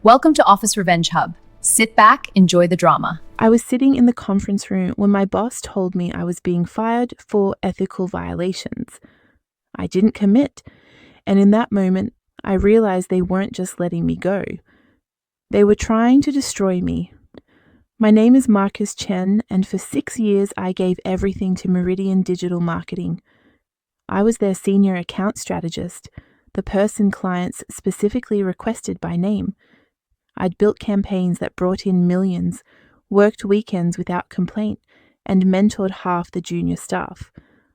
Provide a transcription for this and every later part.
Welcome to Office Revenge Hub. Sit back, enjoy the drama. I was sitting in the conference room when my boss told me I was being fired for ethical violations. I didn't commit, and in that moment, I realized they weren't just letting me go. They were trying to destroy me. My name is Marcus Chen, and for 6 years I gave everything to Meridian Digital Marketing. I was their senior account strategist, the person clients specifically requested by name. I'd built campaigns that brought in millions, worked weekends without complaint, and mentored half the junior staff.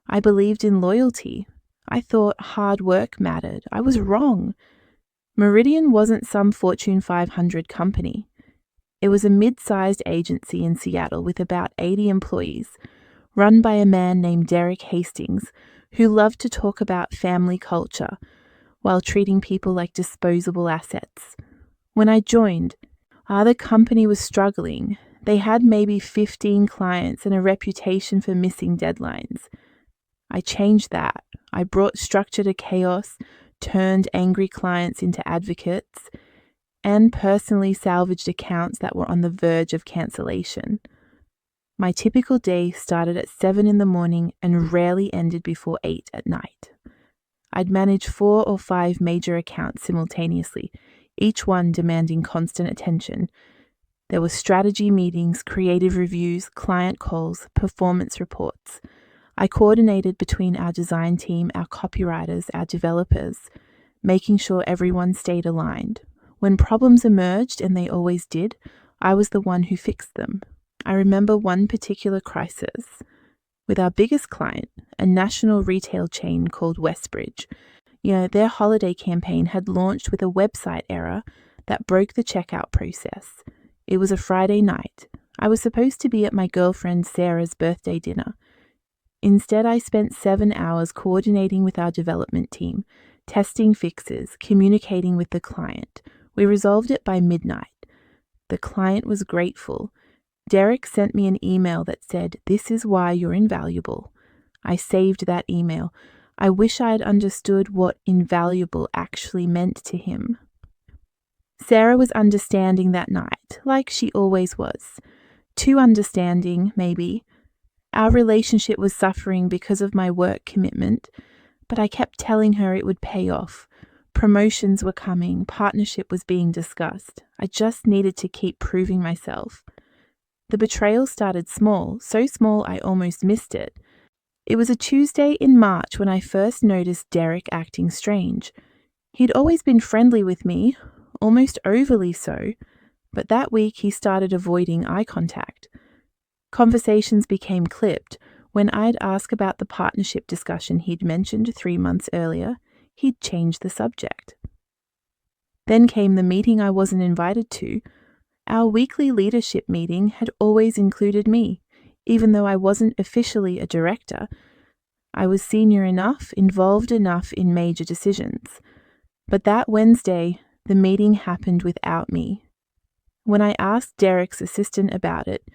I believed in loyalty. I thought hard work mattered. I was wrong. Meridian wasn't some Fortune 500 company. It was a mid-sized agency in Seattle with about 80 employees, run by a man named Derek Hastings, who loved to talk about family culture while treating people like disposable assets. When I joined, the company was struggling. They had maybe 15 clients and a reputation for missing deadlines. I changed that. I brought structure to chaos, turned angry clients into advocates, and personally salvaged accounts that were on the verge of cancellation. My typical day started at 7 in the morning and rarely ended before 8 at night. I'd manage 4 or 5 major accounts simultaneously, each one demanding constant attention. There were strategy meetings, creative reviews, client calls, performance reports. I coordinated between our design team, our copywriters, our developers, making sure everyone stayed aligned. When problems emerged, and they always did, I was the one who fixed them. I remember one particular crisis with our biggest client, a national retail chain called Westbridge. Their holiday campaign had launched with a website error that broke the checkout process. It was a Friday night. I was supposed to be at my girlfriend Sarah's birthday dinner. Instead, I spent 7 hours coordinating with our development team, testing fixes, communicating with the client. We resolved it by midnight. The client was grateful. Derek sent me an email that said, "This is why you're invaluable." I saved that email. I wish I had understood what invaluable actually meant to him. Sarah was understanding that night, like she always was. Too understanding, maybe. Our relationship was suffering because of my work commitment, but I kept telling her it would pay off. Promotions were coming, partnership was being discussed. I just needed to keep proving myself. The betrayal started small, so small I almost missed it. It was a Tuesday in March when I first noticed Derek acting strange. He'd always been friendly with me, almost overly so, but that week he started avoiding eye contact. Conversations became clipped. When I'd ask about the partnership discussion he'd mentioned 3 months earlier, he'd change the subject. Then came the meeting I wasn't invited to. Our weekly leadership meeting had always included me. Even though I wasn't officially a director, I was senior enough, involved enough in major decisions. But that Wednesday, the meeting happened without me. When I asked Derek's assistant about it,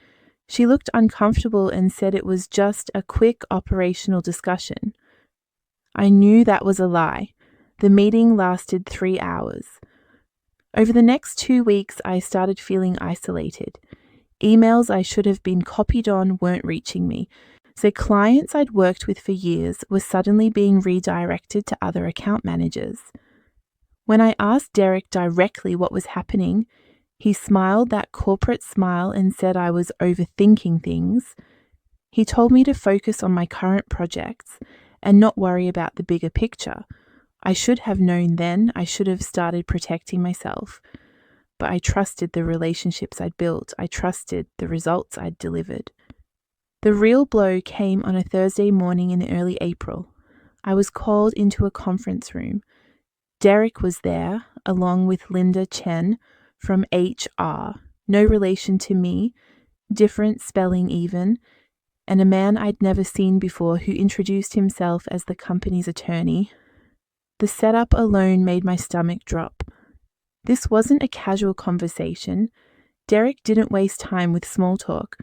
she looked uncomfortable and said it was just a quick operational discussion. I knew that was a lie. The meeting lasted 3 hours. Over the next 2 weeks, I started feeling isolated. Emails I should have been copied on weren't reaching me, so clients I'd worked with for years were suddenly being redirected to other account managers. When I asked Derek directly what was happening, he smiled that corporate smile and said I was overthinking things. He told me to focus on my current projects and not worry about the bigger picture. I should have known then. I should have started protecting myself. But I trusted the relationships I'd built. I trusted the results I'd delivered. The real blow came on a Thursday morning in early April. I was called into a conference room. Derek was there, along with Linda Chen from HR, no relation to me, different spelling even, and a man I'd never seen before who introduced himself as the company's attorney. The setup alone made my stomach drop. This wasn't a casual conversation. Derek didn't waste time with small talk.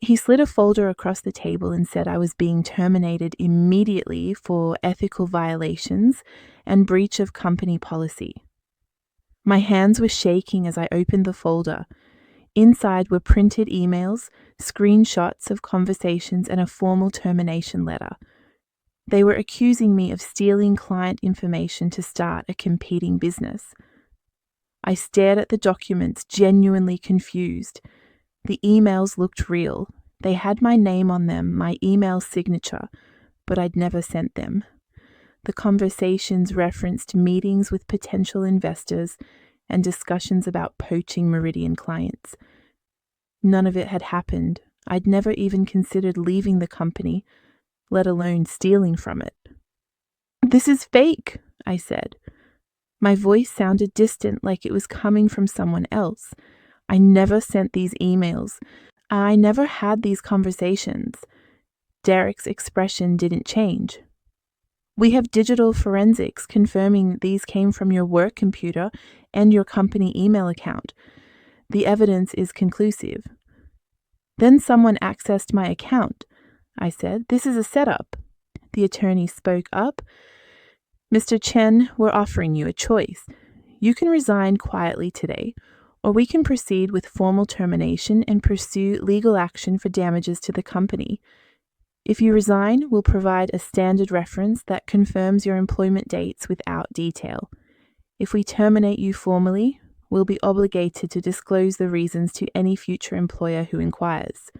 He slid a folder across the table and said I was being terminated immediately for ethical violations and breach of company policy. My hands were shaking as I opened the folder. Inside were printed emails, screenshots of conversations, and a formal termination letter. They were accusing me of stealing client information to start a competing business. I stared at the documents, genuinely confused. The emails looked real. They had my name on them, my email signature, but I'd never sent them. The conversations referenced meetings with potential investors and discussions about poaching Meridian clients. None of it had happened. I'd never even considered leaving the company, let alone stealing from it. "This is fake," I said. My voice sounded distant, like it was coming from someone else. I never sent these emails. I never had these conversations. Derek's expression didn't change. "We have digital forensics confirming these came from your work computer and your company email account. The evidence is conclusive." "Then someone accessed my account," I said. "This is a setup." The attorney spoke up. "Mr. Chen, we're offering you a choice. You can resign quietly today, or we can proceed with formal termination and pursue legal action for damages to the company. If you resign, we'll provide a standard reference that confirms your employment dates without detail. If we terminate you formally, we'll be obligated to disclose the reasons to any future employer who inquires."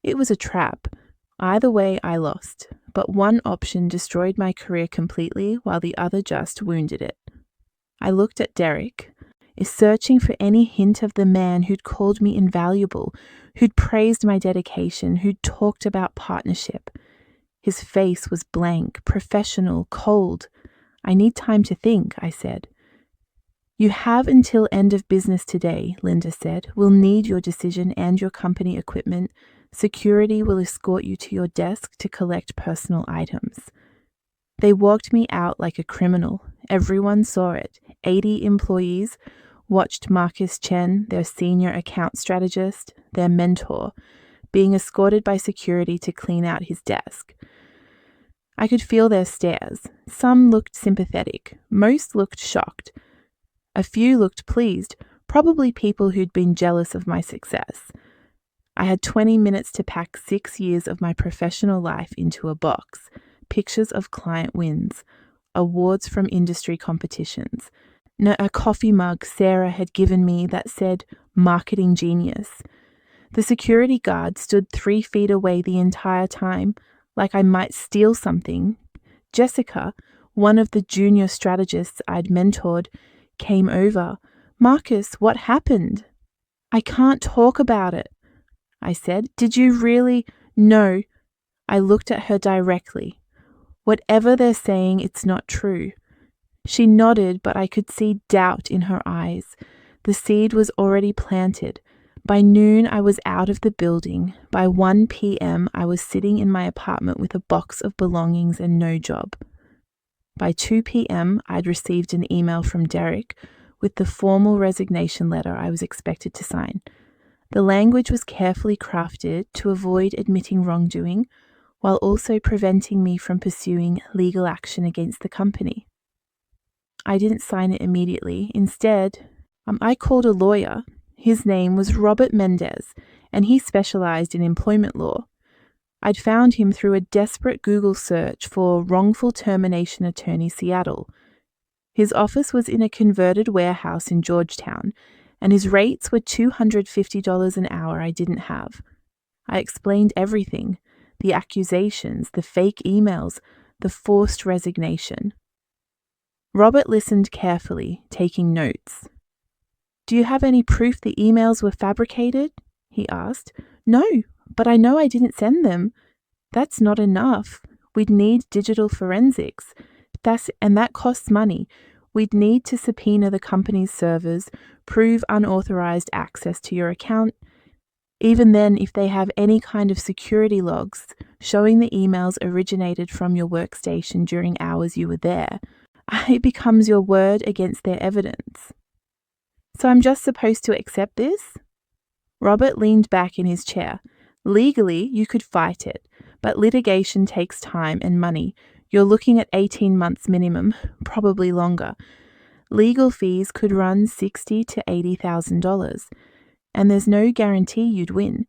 It was a trap. Either way, I lost, but one option destroyed my career completely while the other just wounded it. I looked at Derek, searching for any hint of the man who'd called me invaluable, who'd praised my dedication, who'd talked about partnership. His face was blank, professional, cold. "I need time to think," I said. "You have until end of business today," Linda said. "We'll need your decision and your company equipment. Security will escort you to your desk to collect personal items." They walked me out like a criminal. Everyone saw it. 80 employees watched Marcus Chen, their senior account strategist, their mentor, being escorted by security to clean out his desk. I could feel their stares. Some looked sympathetic. Most looked shocked. A few looked pleased, probably people who'd been jealous of my success. I had 20 minutes to pack 6 years of my professional life into a box. Pictures of client wins, awards from industry competitions, a coffee mug Sarah had given me that said "Marketing Genius." The security guard stood 3 feet away the entire time, like I might steal something. Jessica, one of the junior strategists I'd mentored, came over. "Marcus, what happened?" "I can't talk about it," I said. "Did you really?" "No." I looked at her directly. "Whatever they're saying, it's not true." She nodded, but I could see doubt in her eyes. The seed was already planted. By noon, I was out of the building. By 1 p.m., I was sitting in my apartment with a box of belongings and no job. By 2 p.m., I'd received an email from Derek with the formal resignation letter I was expected to sign. The language was carefully crafted to avoid admitting wrongdoing, while also preventing me from pursuing legal action against the company. I didn't sign it immediately. Instead, I called a lawyer. His name was Robert Mendez, and he specialized in employment law. I'd found him through a desperate Google search for wrongful termination attorney Seattle. His office was in a converted warehouse in Georgetown, and his rates were $250 an hour I didn't have. I explained everything, the accusations, the fake emails, the forced resignation. Robert listened carefully, taking notes. "Do you have any proof the emails were fabricated?" he asked. "No, but I know I didn't send them." "That's not enough. We'd need digital forensics. That costs money. We'd need to subpoena the company's servers, prove unauthorized access to your account. Even then, if they have any kind of security logs showing the emails originated from your workstation during hours you were there, it becomes your word against their evidence." "So I'm just supposed to accept this?" Robert leaned back in his chair. "Legally, you could fight it, but litigation takes time and money. You're looking at 18 months minimum, probably longer. Legal fees could run $60,000 to $80,000, and there's no guarantee you'd win.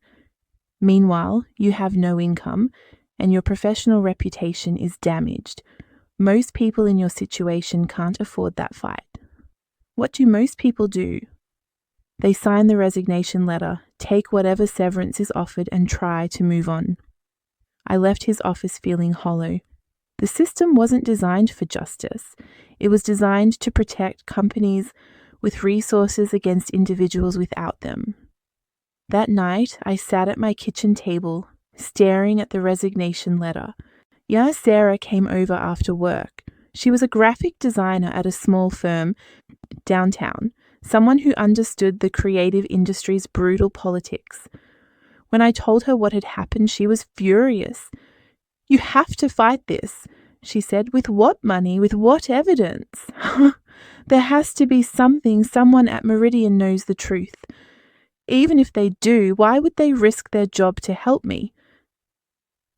Meanwhile, you have no income, and your professional reputation is damaged. Most people in your situation can't afford that fight. What do most people do? They sign the resignation letter, take whatever severance is offered, and try to move on. I left his office feeling hollow. The system wasn't designed for justice. It was designed to protect companies with resources against individuals without them. That night, I sat at my kitchen table, staring at the resignation letter. Sarah came over after work. She was a graphic designer at a small firm downtown, someone who understood the creative industry's brutal politics. When I told her what had happened, she was furious. "You have to fight this," she said. "With what money? With what evidence?" "There has to be something. Someone at Meridian knows the truth. Even if they do, why would they risk their job to help me?"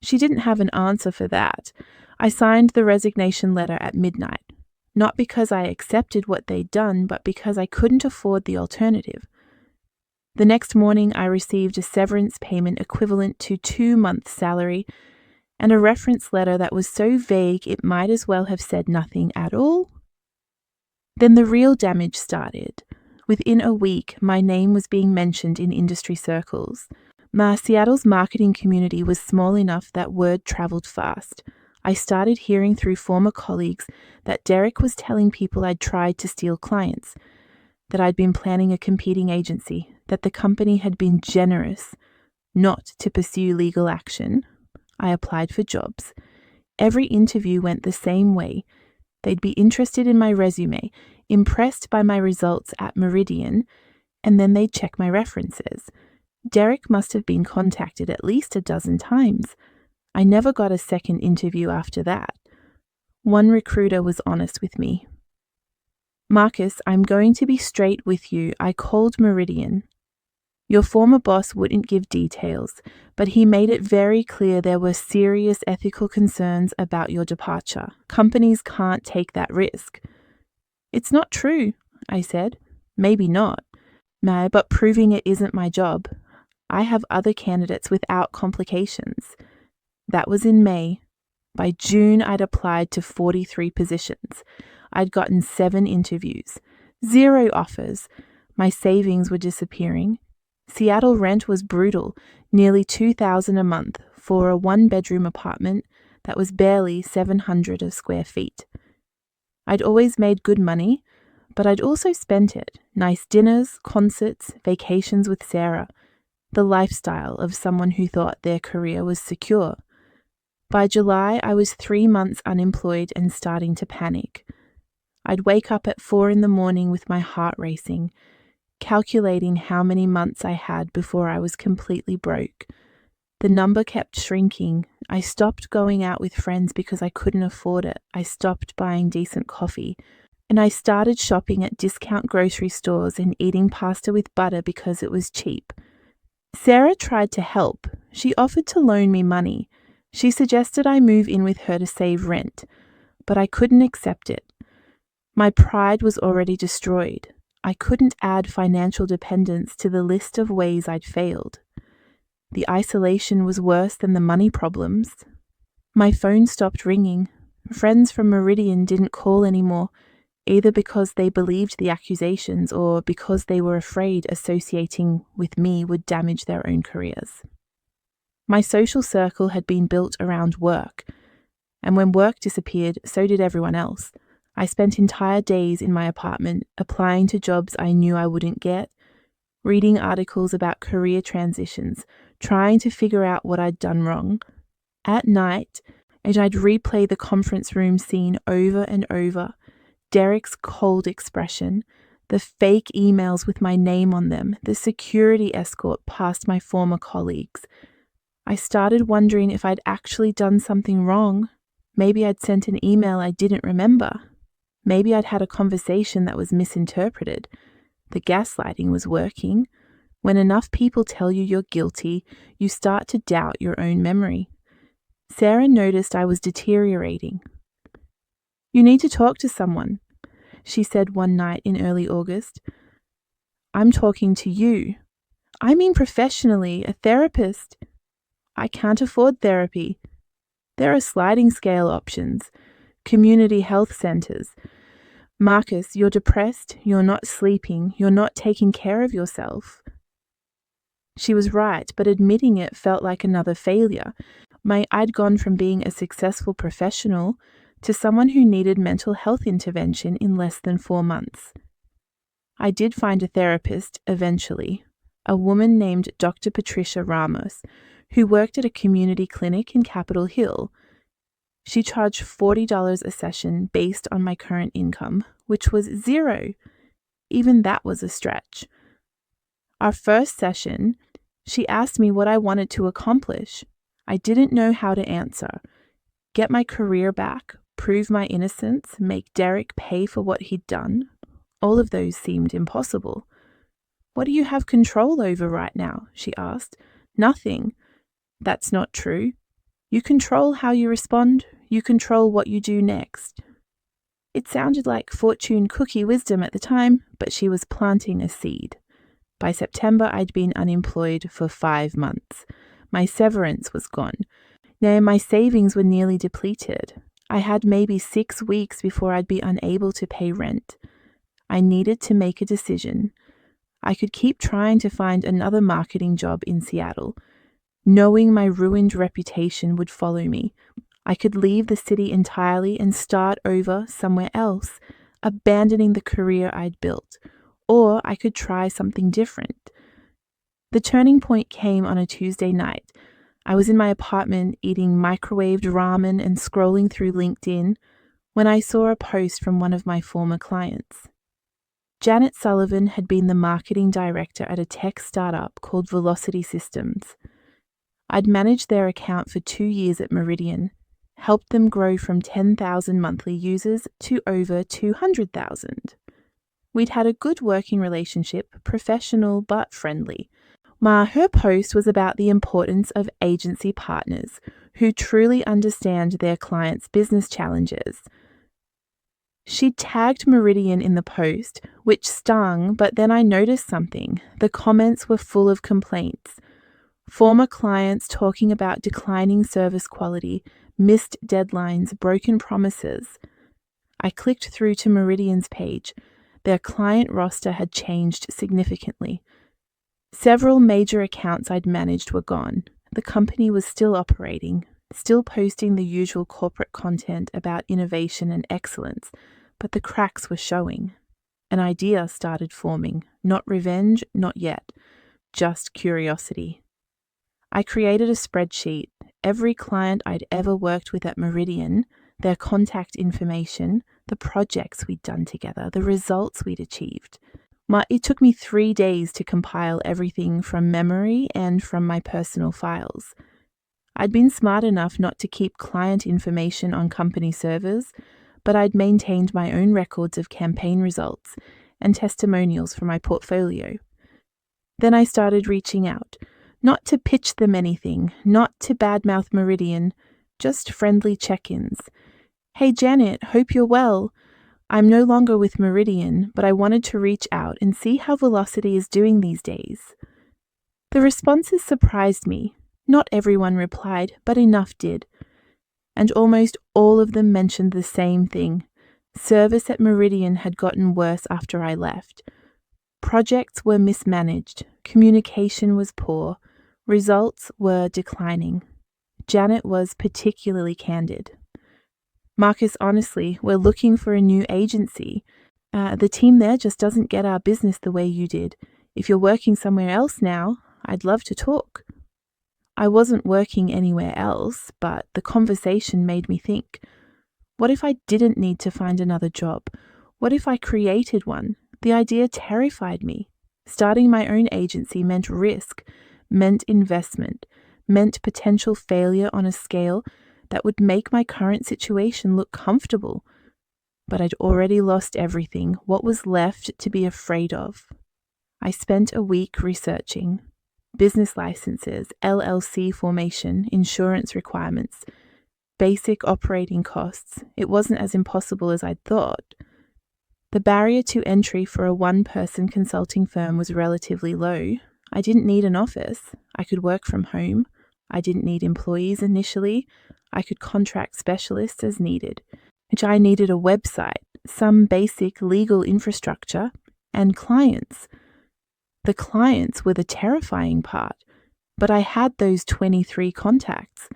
She didn't have an answer for that. I signed the resignation letter at midnight, not because I accepted what they'd done, but because I couldn't afford the alternative. The next morning, I received a severance payment equivalent to 2 months' salary and a reference letter that was so vague it might as well have said nothing at all. Then the real damage started. Within a week, my name was being mentioned in industry circles. Seattle's marketing community was small enough that word traveled fast. I started hearing through former colleagues that Derek was telling people I'd tried to steal clients, that I'd been planning a competing agency, that the company had been generous not to pursue legal action. I applied for jobs. Every interview went the same way. They'd be interested in my resume, impressed by my results at Meridian, and then they'd check my references. Derek must have been contacted at least a dozen times. I never got a second interview after that. One recruiter was honest with me. "Marcus, I'm going to be straight with you. I called Meridian. Your former boss wouldn't give details, but he made it very clear there were serious ethical concerns about your departure. Companies can't take that risk." "It's not true," I said. "Maybe not, but proving it isn't my job. I have other candidates without complications." That was in May. By June, I'd applied to 43 positions. I'd gotten 7 interviews, 0 offers. My savings were disappearing. Seattle rent was brutal, nearly $2,000 a month for a 1-bedroom apartment that was barely 700 square feet. I'd always made good money, but I'd also spent it. Nice dinners, concerts, vacations with Sarah. The lifestyle of someone who thought their career was secure. By July, I was 3 months unemployed and starting to panic. I'd wake up at 4 a.m. with my heart racing, calculating how many months I had before I was completely broke. The number kept shrinking. I stopped going out with friends because I couldn't afford it. I stopped buying decent coffee. And I started shopping at discount grocery stores and eating pasta with butter because it was cheap. Sarah tried to help. She offered to loan me money. She suggested I move in with her to save rent, but I couldn't accept it. My pride was already destroyed. I couldn't add financial dependence to the list of ways I'd failed. The isolation was worse than the money problems. My phone stopped ringing. Friends from Meridian didn't call anymore, either because they believed the accusations or because they were afraid associating with me would damage their own careers. My social circle had been built around work, and when work disappeared, so did everyone else. I spent entire days in my apartment applying to jobs I knew I wouldn't get, reading articles about career transitions, trying to figure out what I'd done wrong. At night, I'd replay the conference room scene over and over. Derek's cold expression, the fake emails with my name on them, the security escort past my former colleagues. I started wondering if I'd actually done something wrong. Maybe I'd sent an email I didn't remember. Maybe I'd had a conversation that was misinterpreted. The gaslighting was working. When enough people tell you you're guilty, you start to doubt your own memory. Sarah noticed I was deteriorating. "You need to talk to someone." she said one night in early August. I'm talking to you. I mean professionally, a therapist. I can't afford therapy. There are sliding scale options, community health centers. Marcus, you're depressed, you're not sleeping, you're not taking care of yourself. She was right, but admitting it felt like another failure. I'd gone from being a successful professional to someone who needed mental health intervention in less than 4 months. I did find a therapist eventually, a woman named Dr. Patricia Ramos, who worked at a community clinic in Capitol Hill. She charged $40 a session based on my current income, which was $0. Even that was a stretch. Our first session, she asked me what I wanted to accomplish. I didn't know how to answer. Get my career back, prove my innocence, make Derek pay for what he'd done. All of those seemed impossible. What do you have control over right now? She asked. Nothing. That's not true. You control how you respond. You control what you do next. It sounded like fortune cookie wisdom at the time, but she was planting a seed. By September, I'd been unemployed for 5 months. My severance was gone. Now, my savings were nearly depleted. I had maybe 6 weeks before I'd be unable to pay rent. I needed to make a decision. I could keep trying to find another marketing job in Seattle, knowing my ruined reputation would follow me. I could leave the city entirely and start over somewhere else, abandoning the career I'd built, or I could try something different. The turning point came on a Tuesday night. I was in my apartment eating microwaved ramen and scrolling through LinkedIn when I saw a post from one of my former clients. Janet Sullivan had been the marketing director at a tech startup called Velocity Systems. I'd managed their account for 2 years at Meridian, helped them grow from 10,000 monthly users to over 200,000. We'd had a good working relationship, professional but friendly. Her post was about the importance of agency partners who truly understand their clients' business challenges. She tagged Meridian in the post, which stung, but then I noticed something. The comments were full of complaints. Former clients talking about declining service quality, missed deadlines, broken promises. I clicked through to Meridian's page. Their client roster had changed significantly. Several major accounts I'd managed were gone. The company was still operating, still posting the usual corporate content about innovation and excellence, but the cracks were showing. An idea started forming. Not revenge, not yet. Just curiosity. I created a spreadsheet. Every client I'd ever worked with at Meridian, their contact information, the projects we'd done together, the results we'd achieved. It took me 3 days to compile everything from memory and from my personal files. I'd been smart enough not to keep client information on company servers, but I'd maintained my own records of campaign results and testimonials for my portfolio. Then I started reaching out, not to pitch them anything, not to badmouth Meridian, just friendly check-ins. Hey Janet, hope you're well. I'm no longer with Meridian, but I wanted to reach out and see how Velocity is doing these days. The responses surprised me. Not everyone replied, but enough did. And almost all of them mentioned the same thing. Service at Meridian had gotten worse after I left. Projects were mismanaged. Communication was poor. Results were declining. Janet was particularly candid. Marcus, honestly, we're looking for a new agency. The team there just doesn't get our business the way you did. If you're working somewhere else now, I'd love to talk. I wasn't working anywhere else, but the conversation made me think. What if I didn't need to find another job? What if I created one? The idea terrified me. Starting my own agency meant risk, meant investment, meant potential failure on a scale that would make my current situation look comfortable. But I'd already lost everything. What was left to be afraid of? I spent a week researching. Business licenses, LLC formation, insurance requirements, basic operating costs. It wasn't as impossible as I'd thought. The barrier to entry for a one-person consulting firm was relatively low. I didn't need an office. I could work from home. I didn't need employees initially. I could contract specialists as needed. Which I needed a website, some basic legal infrastructure, and clients. The clients were the terrifying part, but I had those 23 contacts.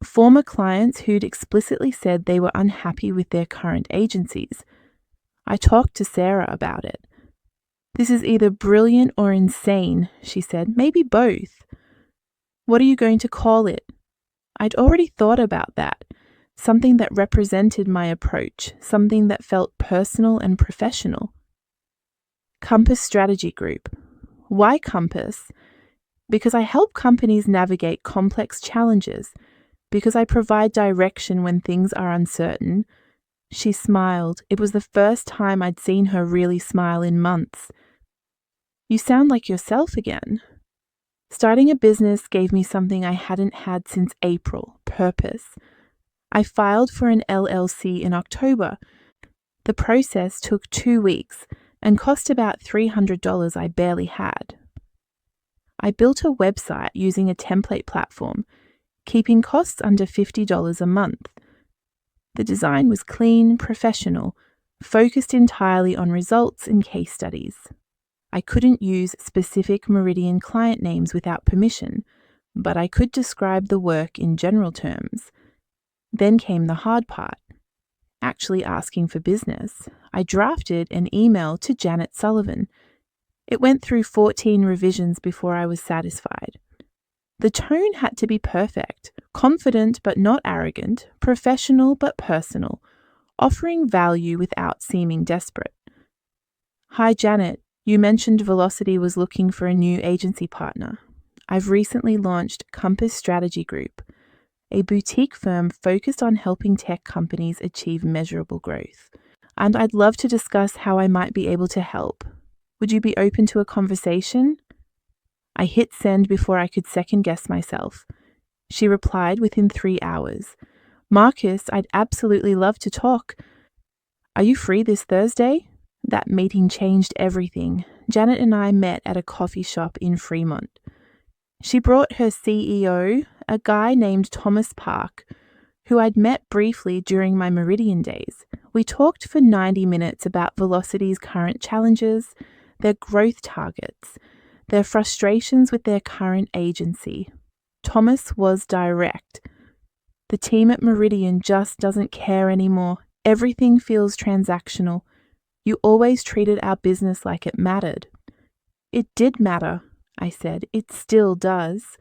Former clients who'd explicitly said they were unhappy with their current agencies. I talked to Sarah about it. "This is either brilliant or insane," she said. "Maybe both. What are you going to call it?" I'd already thought about that. Something that represented my approach, something that felt personal and professional. Compass Strategy Group. Why Compass? Because I help companies navigate complex challenges, because I provide direction when things are uncertain. She smiled. It was the first time I'd seen her really smile in months. "You sound like yourself again." Starting a business gave me something I hadn't had since April: purpose. I filed for an LLC in October. The process took 2 weeks and cost about $300 I barely had. I built a website using a template platform, keeping costs under $50 a month. The design was clean, professional, focused entirely on results and case studies. I couldn't use specific Meridian client names without permission, but I could describe the work in general terms. Then came the hard part, actually asking for business. I drafted an email to Janet Sullivan. It went through 14 revisions before I was satisfied. The tone had to be perfect, confident but not arrogant, professional but personal, offering value without seeming desperate. "Hi Janet, you mentioned Velocity was looking for a new agency partner. I've recently launched Compass Strategy Group, a boutique firm focused on helping tech companies achieve measurable growth. And I'd love to discuss how I might be able to help. Would you be open to a conversation?" I hit send before I could second guess myself. She replied within 3 hours. "Marcus, I'd absolutely love to talk. Are you free this Thursday?" That meeting changed everything. Janet and I met at a coffee shop in Fremont. She brought her CEO, a guy named Thomas Park, who I'd met briefly during my Meridian days. We talked for 90 minutes about Velocity's current challenges, their growth targets, their frustrations with their current agency. Thomas was direct. "The team at Meridian just doesn't care anymore. Everything feels transactional. You always treated our business like it mattered." "It did matter," I said. "It still does."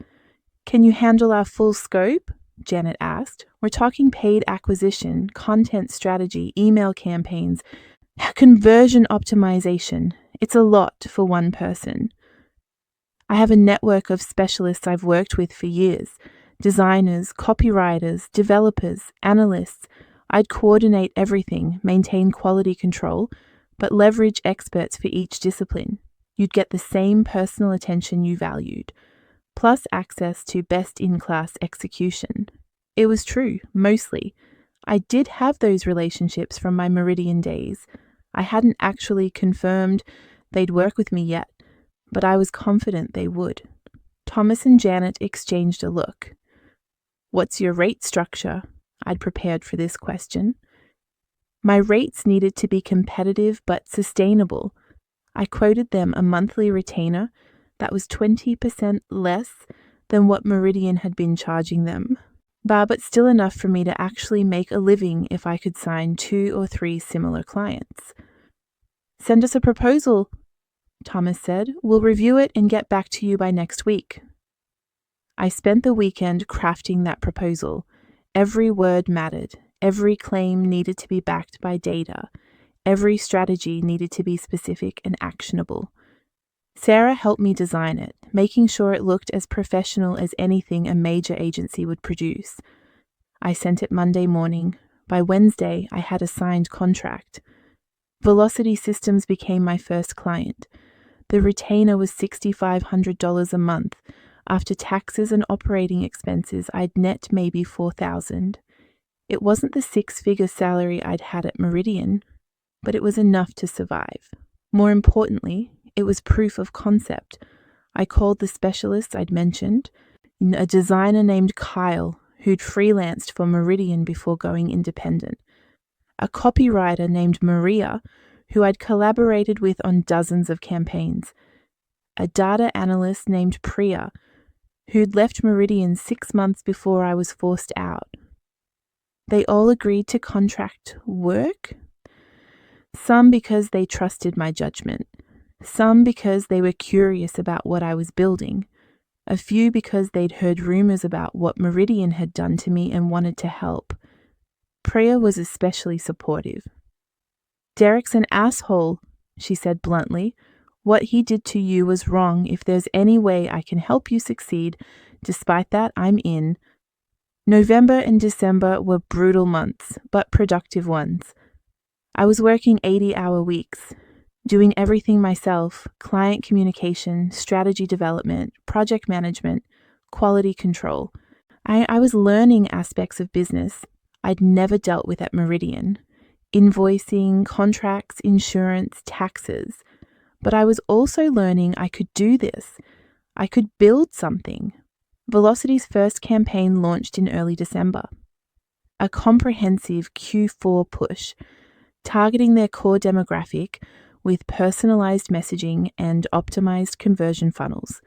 "Can you handle our full scope?" Janet asked. "We're talking paid acquisition, content strategy, email campaigns, conversion optimization. It's a lot for one person." "I have a network of specialists I've worked with for years. Designers, copywriters, developers, analysts. I'd coordinate everything, maintain quality control, but leverage experts for each discipline. You'd get the same personal attention you valued, plus access to best-in-class execution." It was true, mostly. I did have those relationships from my Meridian days. I hadn't actually confirmed they'd work with me yet, but I was confident they would. Thomas and Janet exchanged a look. "What's your rate structure?" I'd prepared for this question. My rates needed to be competitive but sustainable. I quoted them a monthly retainer that was 20% less than what Meridian had been charging them, but still enough for me to actually make a living if I could sign 2 or 3 similar clients. "Send us a proposal," Thomas said. "We'll review it and get back to you by next week." I spent the weekend crafting that proposal. Every word mattered. Every claim needed to be backed by data. Every strategy needed to be specific and actionable. Sarah helped me design it, making sure it looked as professional as anything a major agency would produce. I sent it Monday morning. By Wednesday, I had a signed contract. Velocity Systems became my first client. The retainer was $6,500 a month. After taxes and operating expenses, I'd net maybe $4,000. It wasn't the 6-figure salary I'd had at Meridian. but it was enough to survive. More importantly, it was proof of concept. I called the specialists I'd mentioned, a designer named Kyle, who'd freelanced for Meridian before going independent, a copywriter named Maria, who I'd collaborated with on dozens of campaigns, a data analyst named Priya, who'd left Meridian 6 months before I was forced out. They all agreed to contract work. Some because they trusted my judgment, some because they were curious about what I was building, a few because they'd heard rumors about what Meridian had done to me and wanted to help. Priya was especially supportive. "Derek's an asshole," she said bluntly. "What he did to you was wrong. If there's any way I can help you succeed, despite that, I'm in." November and December were brutal months, but productive ones. I was working 80-hour weeks, doing everything myself: client communication, strategy development, project management, quality control. I was learning aspects of business I'd never dealt with at Meridian: invoicing, contracts, insurance, taxes. But I was also learning I could do this. I could build something. Velocity's first campaign launched in early December. A comprehensive Q4 push, targeting their core demographic with personalized messaging and optimized conversion funnels.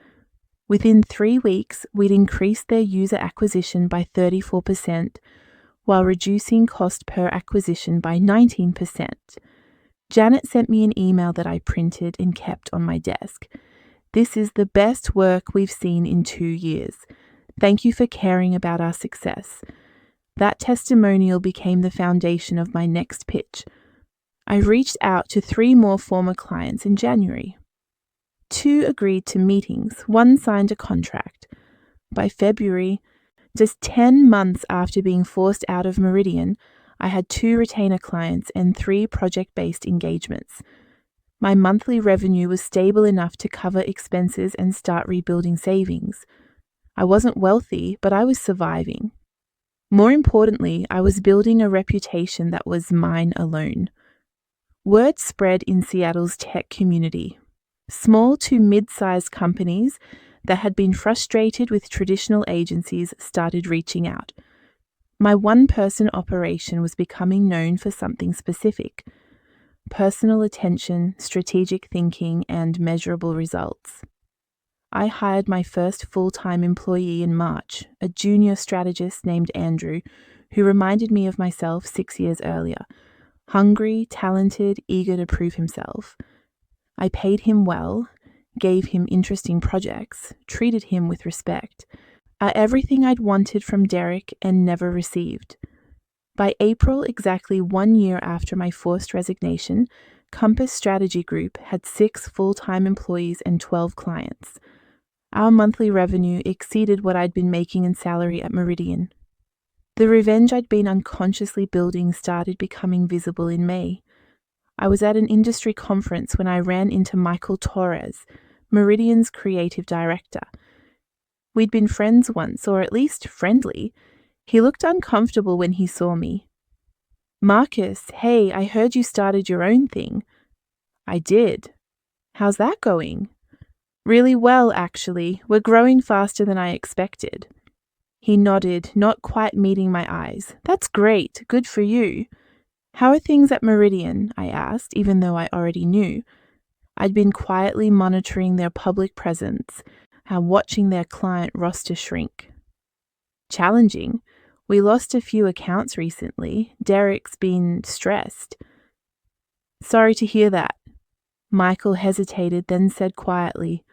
Within 3 weeks, we'd increased their user acquisition by 34%, while reducing cost per acquisition by 19%. Janet sent me an email that I printed and kept on my desk. "This is the best work we've seen in 2 years. Thank you for caring about our success." That testimonial became the foundation of my next pitch. I reached out to 3 more former clients in January. 2 agreed to meetings, 1 signed a contract. By February, just 10 months after being forced out of Meridian, I had 2 retainer clients and 3 project-based engagements. My monthly revenue was stable enough to cover expenses and start rebuilding savings. I wasn't wealthy, but I was surviving. More importantly, I was building a reputation that was mine alone. Word spread in Seattle's tech community. Small to mid-sized companies that had been frustrated with traditional agencies started reaching out. My one-person operation was becoming known for something specific: personal attention, strategic thinking, and measurable results. I hired my first full-time employee in March, a junior strategist named Andrew, who reminded me of myself 6 years earlier: hungry, talented, eager to prove himself. I paid him well, gave him interesting projects, treated him with respect. Everything I'd wanted from Derek and never received. By April, exactly 1 year after my forced resignation, Compass Strategy Group had 6 full-time employees and 12 clients. Our monthly revenue exceeded what I'd been making in salary at Meridian. The revenge I'd been unconsciously building started becoming visible in May. I was at an industry conference when I ran into Michael Torres, Meridian's creative director. We'd been friends once, or at least friendly. He looked uncomfortable when he saw me. "Marcus, hey, I heard you started your own thing." "I did." "How's that going?" "Really well, actually. We're growing faster than I expected." He nodded, not quite meeting my eyes. "That's great. Good for you." "How are things at Meridian?" I asked, even though I already knew. I'd been quietly monitoring their public presence, watching their client roster shrink. "Challenging. We lost a few accounts recently. Derek's been stressed." "Sorry to hear that." Michael hesitated, then said quietly,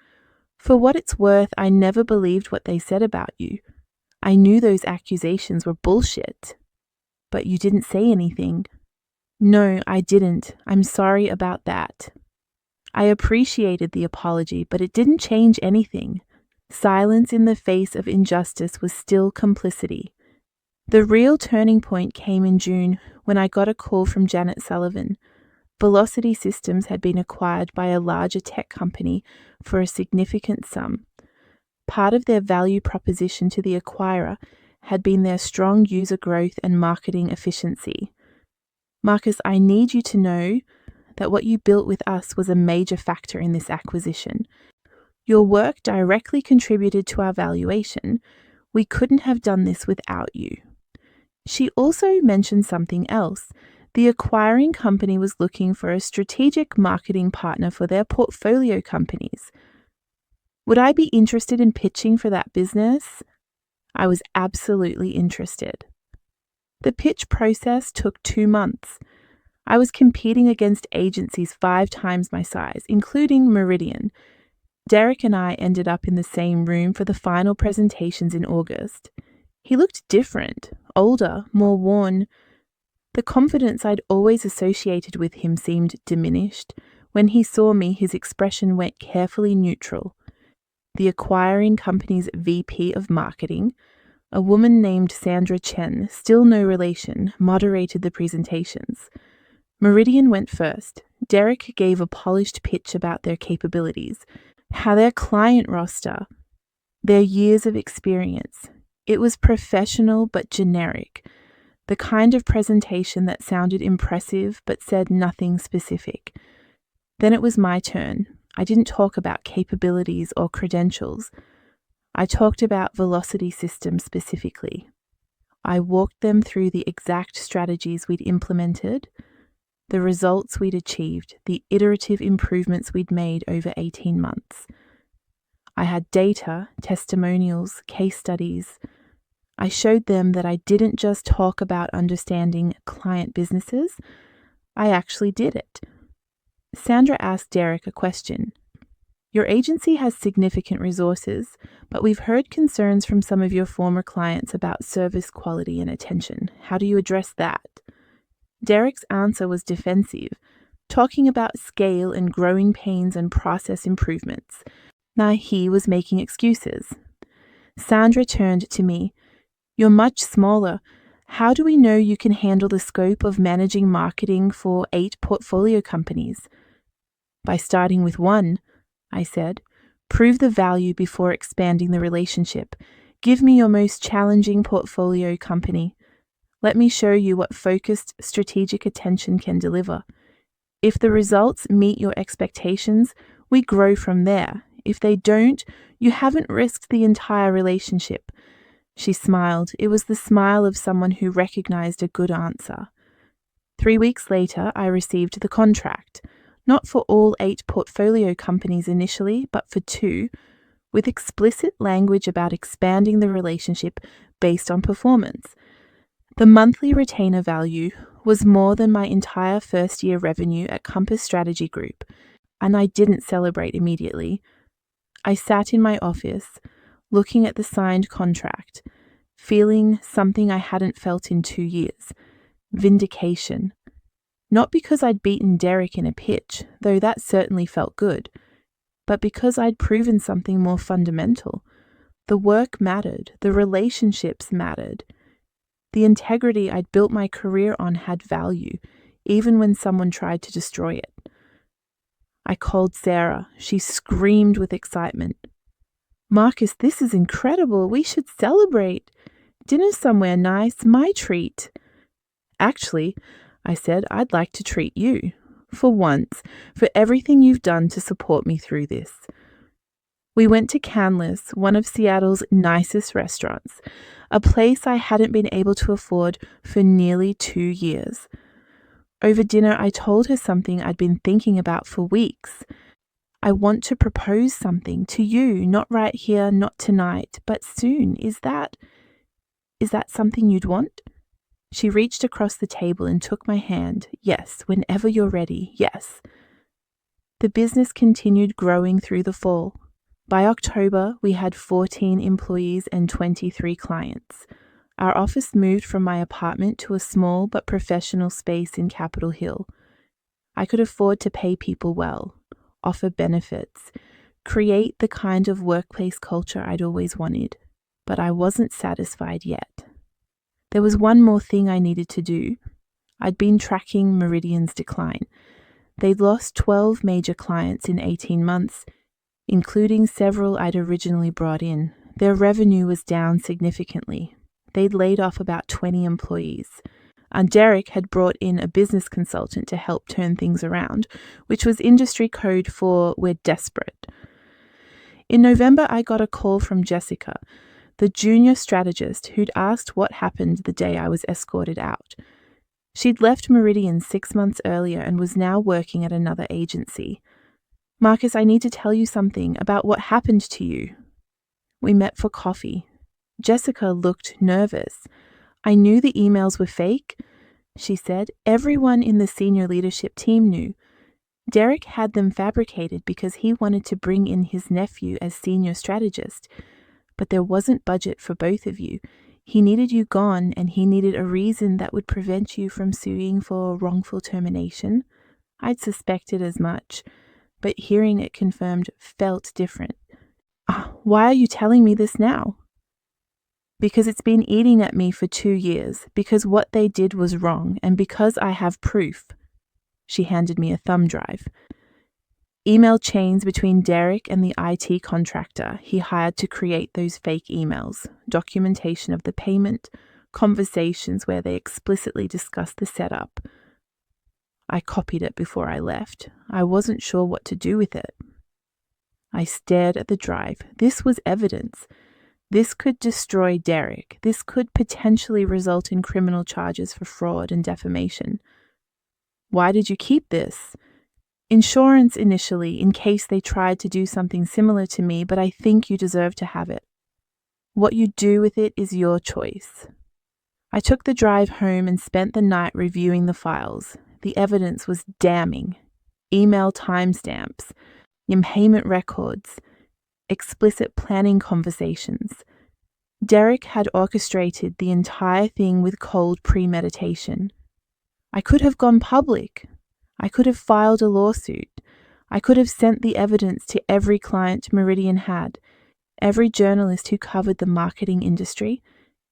"For what it's worth, I never believed what they said about you. I knew those accusations were bullshit." "But you didn't say anything." "No, I didn't. I'm sorry about that." I appreciated the apology, but it didn't change anything. Silence in the face of injustice was still complicity. The real turning point came in June when I got a call from Janet Sullivan. Velocity Systems had been acquired by a larger tech company for a significant sum. Part of their value proposition to the acquirer had been their strong user growth and marketing efficiency. Marcus, I need you to know that what you built with us was a major factor in this acquisition. Your work directly contributed to our valuation. We couldn't have done this without you. She also mentioned something else. The acquiring company was looking for a strategic marketing partner for their portfolio companies. Would I be interested in pitching for that business? I was absolutely interested. The pitch process took 2 months. I was competing against agencies 5 times my size, including Meridian. Derek and I ended up in the same room for the final presentations in August. He looked different, older, more worn. The confidence I'd always associated with him seemed diminished. When he saw me, his expression went carefully neutral. The acquiring company's VP of marketing, a woman named Sandra Chen, still no relation, moderated the presentations. Meridian went first. Derek gave a polished pitch about their capabilities, how their client roster, their years of experience. It was professional but generic, the kind of presentation that sounded impressive but said nothing specific. Then it was my turn. I didn't talk about capabilities or credentials. I talked about velocity systems specifically. I walked them through the exact strategies we'd implemented, the results we'd achieved, the iterative improvements we'd made over 18 months. I had data, testimonials, case studies. I showed them that I didn't just talk about understanding client businesses, I actually did it. Sandra asked Derek a question. Your agency has significant resources, but we've heard concerns from some of your former clients about service quality and attention. How do you address that? Derek's answer was defensive, talking about scale and growing pains and process improvements. Now he was making excuses. Sandra turned to me. You're much smaller. How do we know you can handle the scope of managing marketing for 8 portfolio companies? By starting with 1, I said. Prove the value before expanding the relationship. Give me your most challenging portfolio company. Let me show you what focused strategic attention can deliver. If the results meet your expectations, we grow from there. If they don't, you haven't risked the entire relationship. She smiled. It was the smile of someone who recognized a good answer. 3 weeks later, I received the contract, not for all 8 portfolio companies initially, but for 2, with explicit language about expanding the relationship based on performance. The monthly retainer value was more than my entire first-year revenue at Compass Strategy Group, and I didn't celebrate immediately. I sat in my office, looking at the signed contract, feeling something I hadn't felt in 2 years, vindication. Not because I'd beaten Derek in a pitch, though that certainly felt good, but because I'd proven something more fundamental. The work mattered, the relationships mattered. The integrity I'd built my career on had value, even when someone tried to destroy it. I called Sarah. She screamed with excitement. Marcus, this is incredible. We should celebrate. Dinner somewhere nice, my treat. Actually, I said, I'd like to treat you, for once, for everything you've done to support me through this. We went to Canlis, one of Seattle's nicest restaurants, a place I hadn't been able to afford for nearly 2 years. Over dinner, I told her something I'd been thinking about for weeks. I want to propose something to you, not right here, not tonight, but soon. Is that something you'd want? She reached across the table and took my hand. Yes, whenever you're ready, yes. The business continued growing through the fall. By October, we had 14 employees and 23 clients. Our office moved from my apartment to a small but professional space in Capitol Hill. I could afford to pay people well, offer benefits, create the kind of workplace culture I'd always wanted. But I wasn't satisfied yet. There was one more thing I needed to do. I'd been tracking Meridian's decline. They'd lost 12 major clients in 18 months, including several I'd originally brought in. Their revenue was down significantly. They'd laid off about 20 employees. Derek had brought in a business consultant to help turn things around, which was industry code for "we're desperate." In November, I got a call from Jessica, the junior strategist who'd asked what happened the day I was escorted out. She'd left Meridian 6 months earlier and was now working at another agency. "Marcus, I need to tell you something about what happened to you." We met for coffee. Jessica looked nervous. "I knew the emails were fake," she said. "Everyone in the senior leadership team knew. Derek had them fabricated because he wanted to bring in his nephew as senior strategist. But there wasn't budget for both of you. He needed you gone, and he needed a reason that would prevent you from suing for wrongful termination." I'd suspected as much, but hearing it confirmed felt different. "Why are you telling me this now?" "Because it's been eating at me for 2 years, because what they did was wrong, and because I have proof." She handed me a thumb drive. Email chains between Derek and the IT contractor he hired to create those fake emails, documentation of the payment, conversations where they explicitly discussed the setup. I copied it before I left. I wasn't sure what to do with it. I stared at the drive. This was evidence. This could destroy Derek. This could potentially result in criminal charges for fraud and defamation. "Why did you keep this?" "Insurance initially, in case they tried to do something similar to me, but I think you deserve to have it. What you do with it is your choice." I took the drive home and spent the night reviewing the files. The evidence was damning. Email timestamps, payment records, explicit planning conversations. Derek had orchestrated the entire thing with cold premeditation. I could have gone public. I could have filed a lawsuit. I could have sent the evidence to every client Meridian had, every journalist who covered the marketing industry,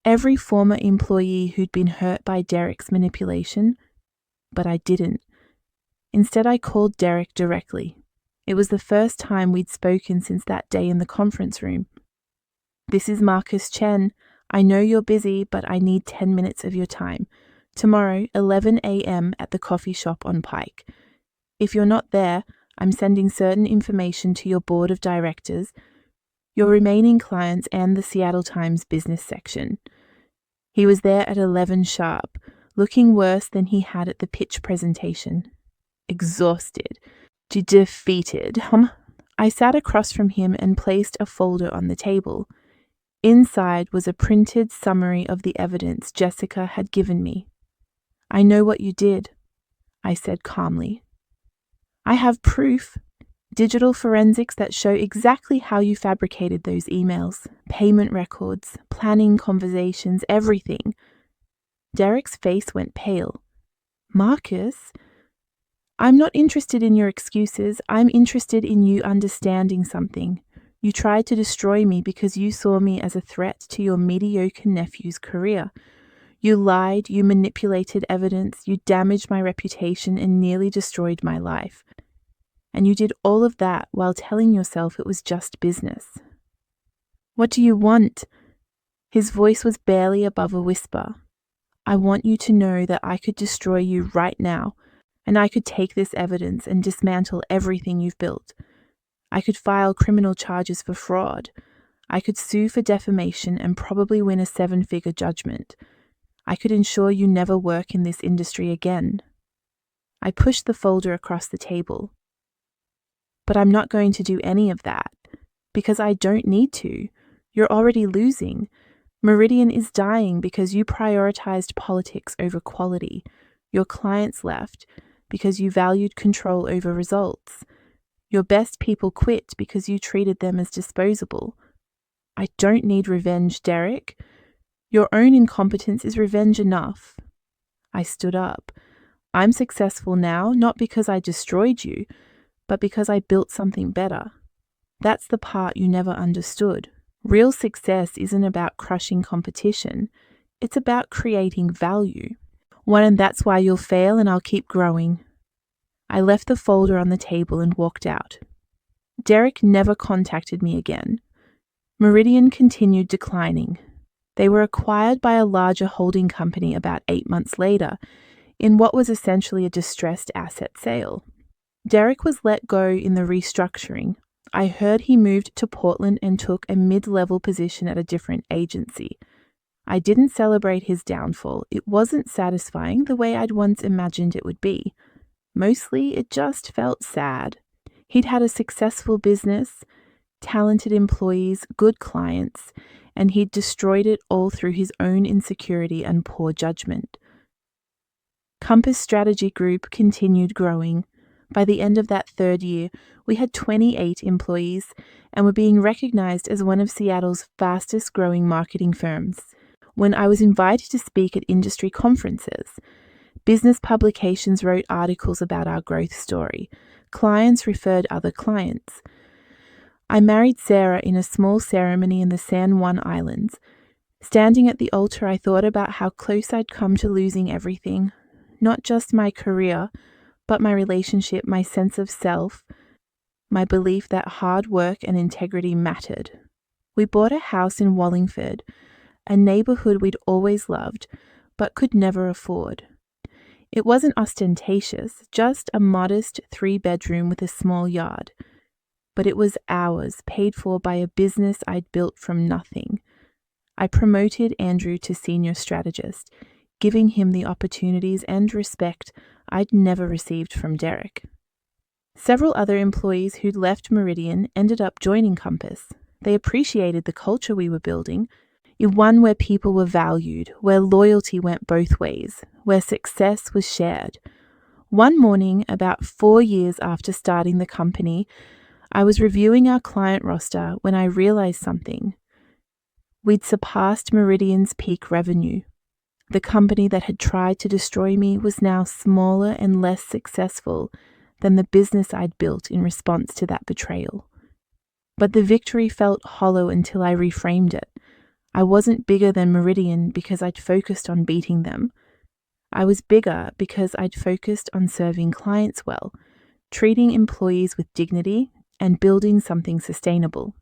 every former employee who'd been hurt by Derek's manipulation. But I didn't. Instead, I called Derek directly. It was the first time we'd spoken since that day in the conference room. "This is Marcus Chen. I know you're busy, but I need 10 minutes of your time. Tomorrow, 11 a.m. at the coffee shop on Pike. If you're not there, I'm sending certain information to your board of directors, your remaining clients, and the Seattle Times business section." He was there at 11 sharp, looking worse than he had at the pitch presentation. Exhausted. Defeated. I sat across from him and placed a folder on the table. Inside was a printed summary of the evidence Jessica had given me. "I know what you did," I said calmly. "I have proof, digital forensics that show exactly how you fabricated those emails, payment records, planning conversations, everything." Derek's face went pale. "Marcus, I'm not interested in your excuses. I'm interested in you understanding something. You tried to destroy me because you saw me as a threat to your mediocre nephew's career. You lied, you manipulated evidence, you damaged my reputation and nearly destroyed my life. And you did all of that while telling yourself it was just business. What do you want?" His voice was barely above a whisper. "I want you to know that I could destroy you right now, and I could take this evidence and dismantle everything you've built. I could file criminal charges for fraud. I could sue for defamation and probably win a 7-figure judgment. I could ensure you never work in this industry again." I pushed the folder across the table. "But I'm not going to do any of that, because I don't need to. You're already losing. Meridian is dying because you prioritized politics over quality. Your clients left because you valued control over results. Your best people quit because you treated them as disposable. I don't need revenge, Derek. Your own incompetence is revenge enough." I stood up. "I'm successful now, not because I destroyed you, but because I built something better. That's the part you never understood. Real success isn't about crushing competition. It's about creating value. And that's why you'll fail and I'll keep growing." I left the folder on the table and walked out. Derek never contacted me again. Meridian continued declining. They were acquired by a larger holding company about 8 months later in what was essentially a distressed asset sale. Derek was let go in the restructuring. I heard he moved to Portland and took a mid-level position at a different agency. I didn't celebrate his downfall. It wasn't satisfying the way I'd once imagined it would be. Mostly, it just felt sad. He'd had a successful business, talented employees, good clients, and he'd destroyed it all through his own insecurity and poor judgment. Compass Strategy Group continued growing. By the end of that third year, we had 28 employees and were being recognized as one of Seattle's fastest growing marketing firms. When I was invited to speak at industry conferences, business publications wrote articles about our growth story. Clients referred other clients. I married Sarah in a small ceremony in the San Juan Islands. Standing at the altar, I thought about how close I'd come to losing everything. Not just my career, but my relationship, my sense of self, my belief that hard work and integrity mattered. We bought a house in Wallingford, a neighborhood we'd always loved, but could never afford. It wasn't ostentatious, just a modest 3-bedroom with a small yard. But it was ours, paid for by a business I'd built from nothing. I promoted Andrew to senior strategist, giving him the opportunities and respect I'd never received from Derek. Several other employees who'd left Meridian ended up joining Compass. They appreciated the culture we were building, one where people were valued, where loyalty went both ways, where success was shared. One morning, about 4 years after starting the company, I was reviewing our client roster when I realized something. We'd surpassed Meridian's peak revenue. The company that had tried to destroy me was now smaller and less successful than the business I'd built in response to that betrayal. But the victory felt hollow until I reframed it. I wasn't bigger than Meridian because I'd focused on beating them. I was bigger because I'd focused on serving clients well, treating employees with dignity, and building something sustainable.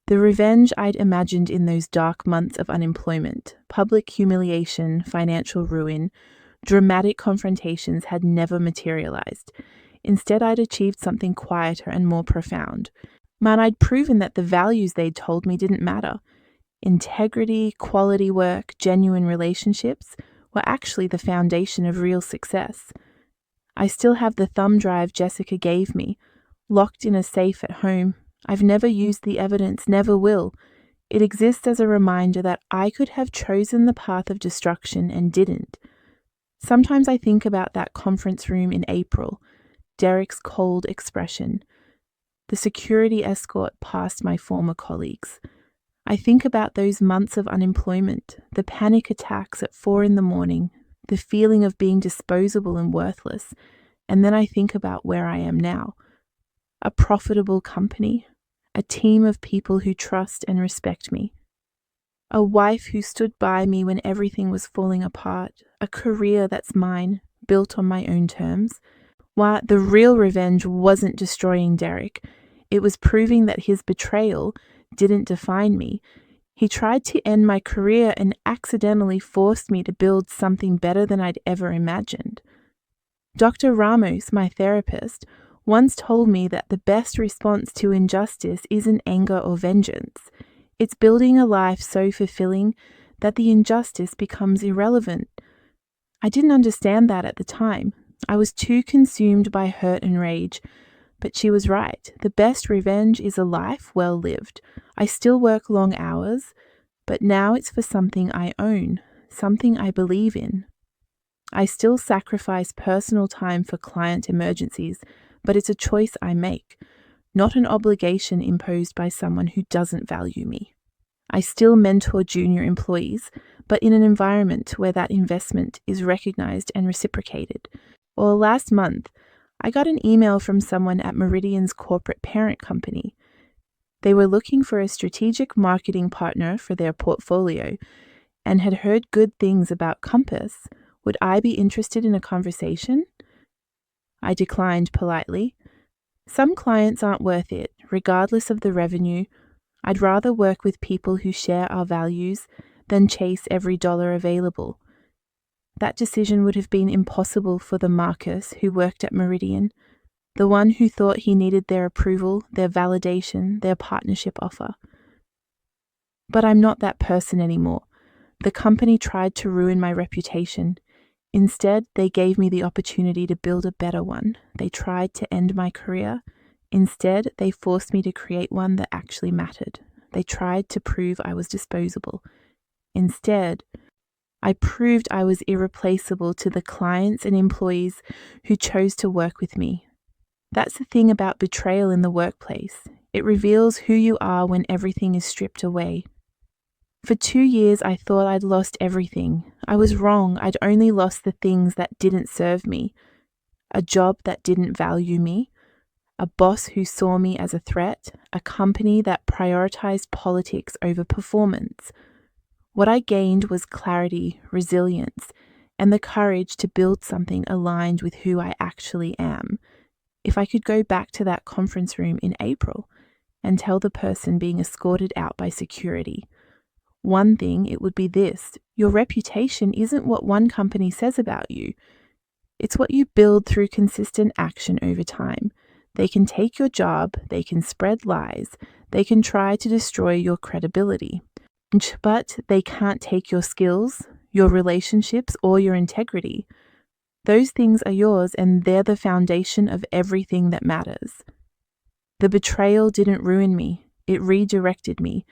The revenge I'd imagined in those dark months of unemployment, public humiliation, financial ruin, dramatic confrontations had never materialized. Instead, I'd achieved something quieter and more profound. Man, I'd proven that the values they'd told me didn't matter. Integrity, quality work, genuine relationships were actually the foundation of real success. I still have the thumb drive Jessica gave me, locked in a safe at home. I've never used the evidence, never will. It exists as a reminder that I could have chosen the path of destruction and didn't. Sometimes I think about that conference room in April, Derek's cold expression, the security escort past my former colleagues. I think about those months of unemployment, the panic attacks at 4 a.m, the feeling of being disposable and worthless, and then I think about where I am now. A profitable company, a team of people who trust and respect me, a wife who stood by me when everything was falling apart, a career that's mine, built on my own terms. Why, the real revenge wasn't destroying Derek. It was proving that his betrayal didn't define me. He tried to end my career and accidentally forced me to build something better than I'd ever imagined. Dr. Ramos, my therapist, once told me that the best response to injustice isn't anger or vengeance. It's building a life so fulfilling that the injustice becomes irrelevant. I didn't understand that at the time. I was too consumed by hurt and rage. But she was right. The best revenge is a life well lived. I still work long hours, but now it's for something I own, something I believe in. I still sacrifice personal time for client emergencies, but it's a choice I make, not an obligation imposed by someone who doesn't value me. I still mentor junior employees, but in an environment where that investment is recognized and reciprocated. Or last month, I got an email from someone at Meridian's corporate parent company. They were looking for a strategic marketing partner for their portfolio and had heard good things about Compass. Would I be interested in a conversation? I declined politely. Some clients aren't worth it, regardless of the revenue. I'd rather work with people who share our values, than chase every dollar available. That decision would have been impossible for the Marcus who worked at Meridian, the one who thought he needed their approval, their validation, their partnership offer. But I'm not that person anymore. The company tried to ruin my reputation. Instead, they gave me the opportunity to build a better one. They tried to end my career. Instead, they forced me to create one that actually mattered. They tried to prove I was disposable. Instead, I proved I was irreplaceable to the clients and employees who chose to work with me. That's the thing about betrayal in the workplace. It reveals who you are when everything is stripped away. For 2 years, I thought I'd lost everything. I was wrong. I'd only lost the things that didn't serve me. A job that didn't value me. A boss who saw me as a threat. A company that prioritized politics over performance. What I gained was clarity, resilience, and the courage to build something aligned with who I actually am. If I could go back to that conference room in April and tell the person being escorted out by security, one thing, it would be this: your reputation isn't what one company says about you. It's what you build through consistent action over time. They can take your job, they can spread lies, they can try to destroy your credibility. But they can't take your skills, your relationships, or your integrity. Those things are yours, and they're the foundation of everything that matters. The betrayal didn't ruin me, it redirected me,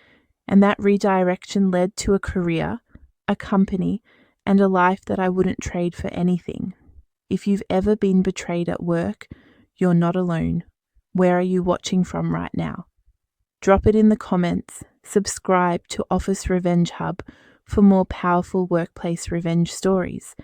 and that redirection led to a career, a company, and a life that I wouldn't trade for anything. If you've ever been betrayed at work, you're not alone. Where are you watching from right now? Drop it in the comments. Subscribe to Office Revenge Hub for more powerful workplace revenge stories.